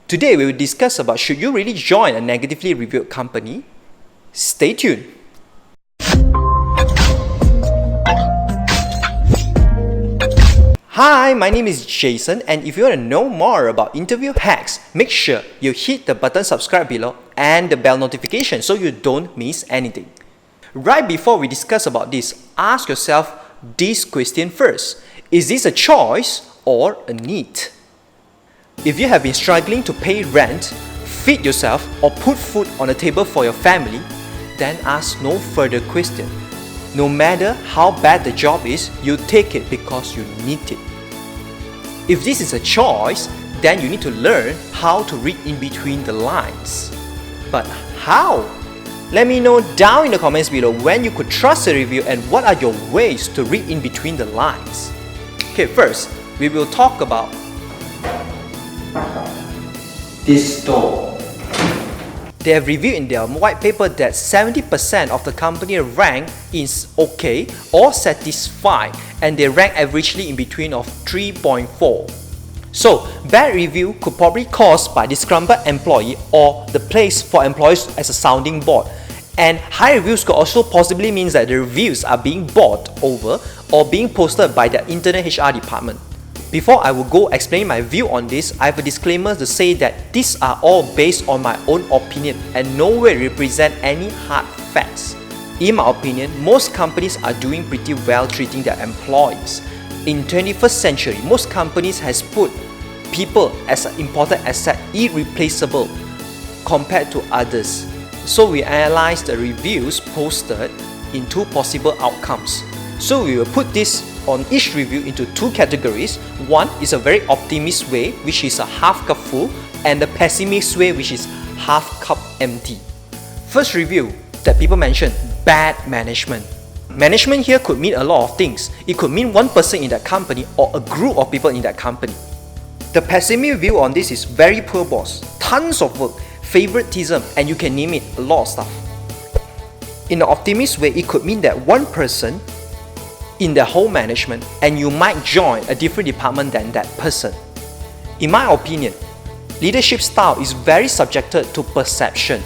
Today we will discuss about should you really join a negatively reviewed company? Stay tuned. Hi, my name is Jason, and if you want to know more about interview hacks, make sure you hit the button subscribe below and the bell notification so you don't miss anything. Right before we discuss about this, ask yourself this question first. Is this a choice or a need? If you have been struggling to pay rent, feed yourself, or put food on the table for your family, then ask no further question. No matter how bad the job is, you take it because you need it. If this is a choice, then you need to learn how to read in between the lines. But how? Let me know down in the comments below when you could trust a review and what are your ways to read in between the lines. Okay, first, we will talk about this store. They have reviewed in their white paper that 70% of the company rank is okay or satisfied, and they rank averagely in between of 3.4. So, bad review could probably caused by disgruntled employee or the place for employees as a sounding board. And high reviews could also possibly mean that the reviews are being bought over or being posted by the internal HR department. Before I will go explain my view on this, I have a disclaimer to say that these are all based on my own opinion and no way represent any hard facts. In my opinion, most companies are doing pretty well treating their employees. In 21st century, most companies has put people as an important asset, irreplaceable compared to others. So we analyzed the reviews posted in two possible outcomes. So we will put this on each review into two categories. One is a very optimist way, which is a half cup full, and the pessimist way, which is half cup empty. First review that people mention, bad management. Management here could mean a lot of things. It could mean one person in that company or a group of people in that company. The pessimist view on this is very poor boss, tons of work, favoritism, and you can name it, a lot of stuff. In the optimist way, it could mean that one person in the whole management and you might join a different department than that person. In my opinion, leadership style is very subjected to perception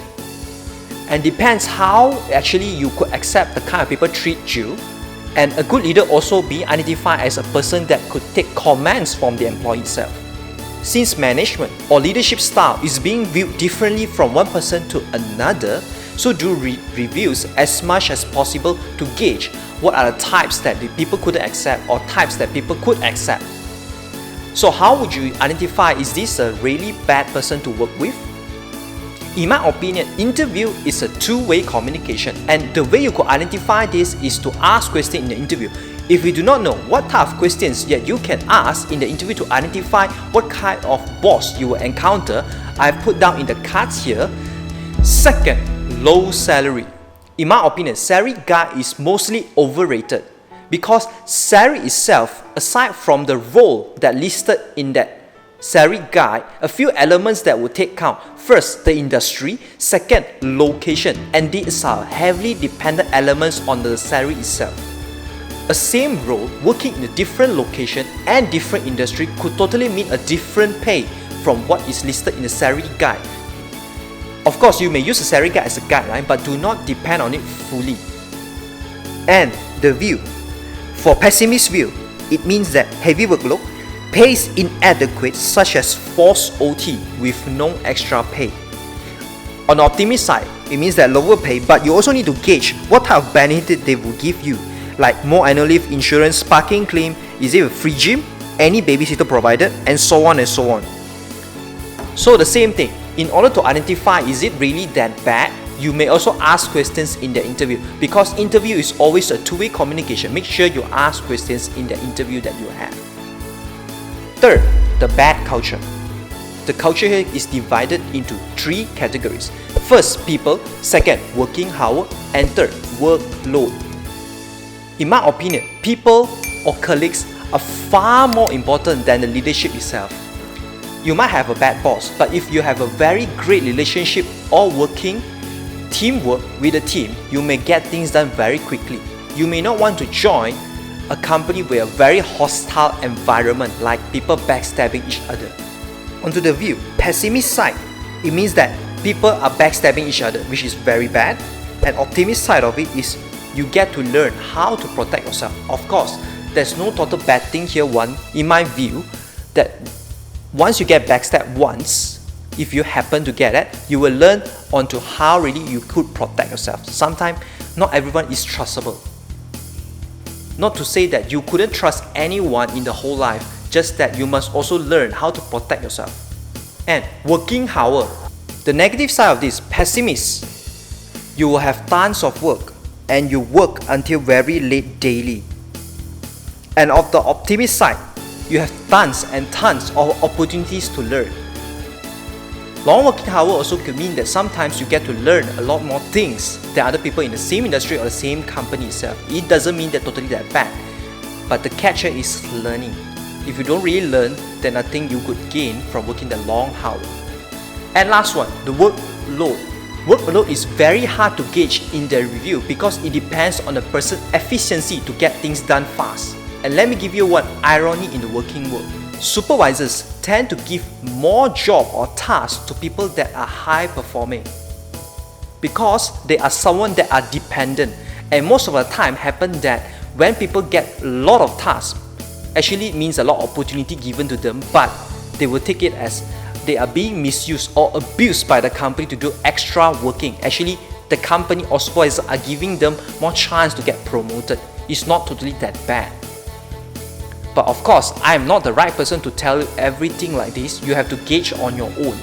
and depends how actually you could accept the kind of people treat you. And a good leader also be identified as a person that could take commands from the employee itself. Since management or leadership style is being viewed differently from one person to another, so do reviews as much as possible to gauge what are the types that the people couldn't accept or types that people could accept. So how would you identify is this a really bad person to work with? In my opinion, interview is a two-way communication, and the way you could identify this is to ask questions in the interview. If you do not know what type of questions yet you can ask in the interview to identify what kind of boss you will encounter, I've put down in the cards here. Second, low salary. In my opinion, salary guide is mostly overrated because salary itself, aside from the role that listed in that salary guide, a few elements that will take count. First, the industry. Second, location. And these are heavily dependent elements on the salary itself. A same role working in a different location and different industry could totally mean a different pay from what is listed in the salary guide. Of course, you may use the salary guide as a guideline, but do not depend on it fully. And the view. For pessimist view, it means that heavy workload, pay is inadequate such as forced OT with no extra pay. On the optimist side, it means that lower pay, but you also need to gauge what type of benefit they will give you, like more annual leave, insurance, parking claim, is it a free gym, any babysitter provided, and so on and so on. So the same thing. In order to identify is it really that bad, you may also ask questions in the interview, because interview is always a two-way communication. Make sure you ask questions in the interview that you have. Third, the bad culture. The culture here is divided into three categories. First, people. Second, working hour. And third, workload. In my opinion, people or colleagues are far more important than the leadership itself. You might have a bad boss, but if you have a very great relationship or working teamwork with a team, you may get things done very quickly. You may not want to join a company with a very hostile environment, like people backstabbing each other. Onto the view, pessimist side, it means that people are backstabbing each other, which is very bad. And optimist side of it is you get to learn how to protect yourself. Of course, there's no total bad thing here, in my view, that once you get backstabbed once, if you happen to get it, you will learn onto how really you could protect yourself. Sometimes not everyone is trustable. Not to say that you couldn't trust anyone in the whole life, just that you must also learn how to protect yourself. And working hour, the negative side of this, pessimist, you will have tons of work and you work until very late daily. And of the optimist side, you have tons and tons of opportunities to learn. Long working hour also could mean that sometimes you get to learn a lot more things than other people in the same industry or the same company itself. It doesn't mean that totally that bad. But the catch here is learning. If you don't really learn, then nothing you could gain from working the long hour. And last one, the workload. Workload is very hard to gauge in the review because it depends on the person's efficiency to get things done fast. And let me give you one irony in the working world. Supervisors tend to give more job or tasks to people that are high performing because they are someone that are dependent, and most of the time happen that when people get a lot of tasks, actually it means a lot of opportunity given to them, but they will take it as they are being misused or abused by the company to do extra working. Actually, the company or supervisors are giving them more chance to get promoted. It's not totally that bad. But of course, I am not the right person to tell you everything like this. You have to gauge on your own.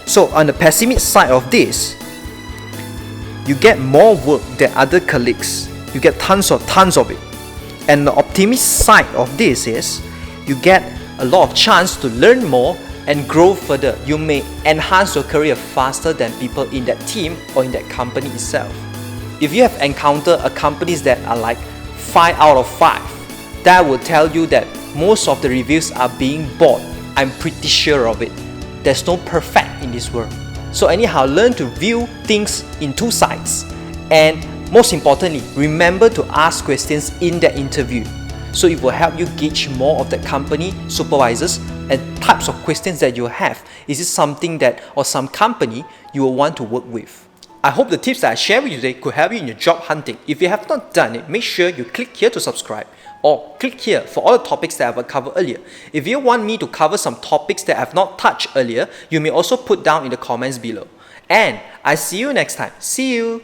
So on the pessimist side of this, you get more work than other colleagues. You get tons of it. And the optimist side of this is you get a lot of chance to learn more and grow further. You may enhance your career faster than people in that team or in that company itself. If you have encountered a companies that are like 5 out of 5, that will tell you that most of the reviews are being bought. I'm pretty sure of it. There's no perfect in this world. So anyhow, learn to view things in two sides. And most importantly, remember to ask questions in the interview. So it will help you gauge more of the company, supervisors, and types of questions that you have. Is this something that or some company you will want to work with? I hope the tips that I shared with you today could help you in your job hunting. If you have not done it, make sure you click here to subscribe or click here for all the topics that I've covered earlier. If you want me to cover some topics that I have not touched earlier, you may also put down in the comments below. And I see you next time. See you!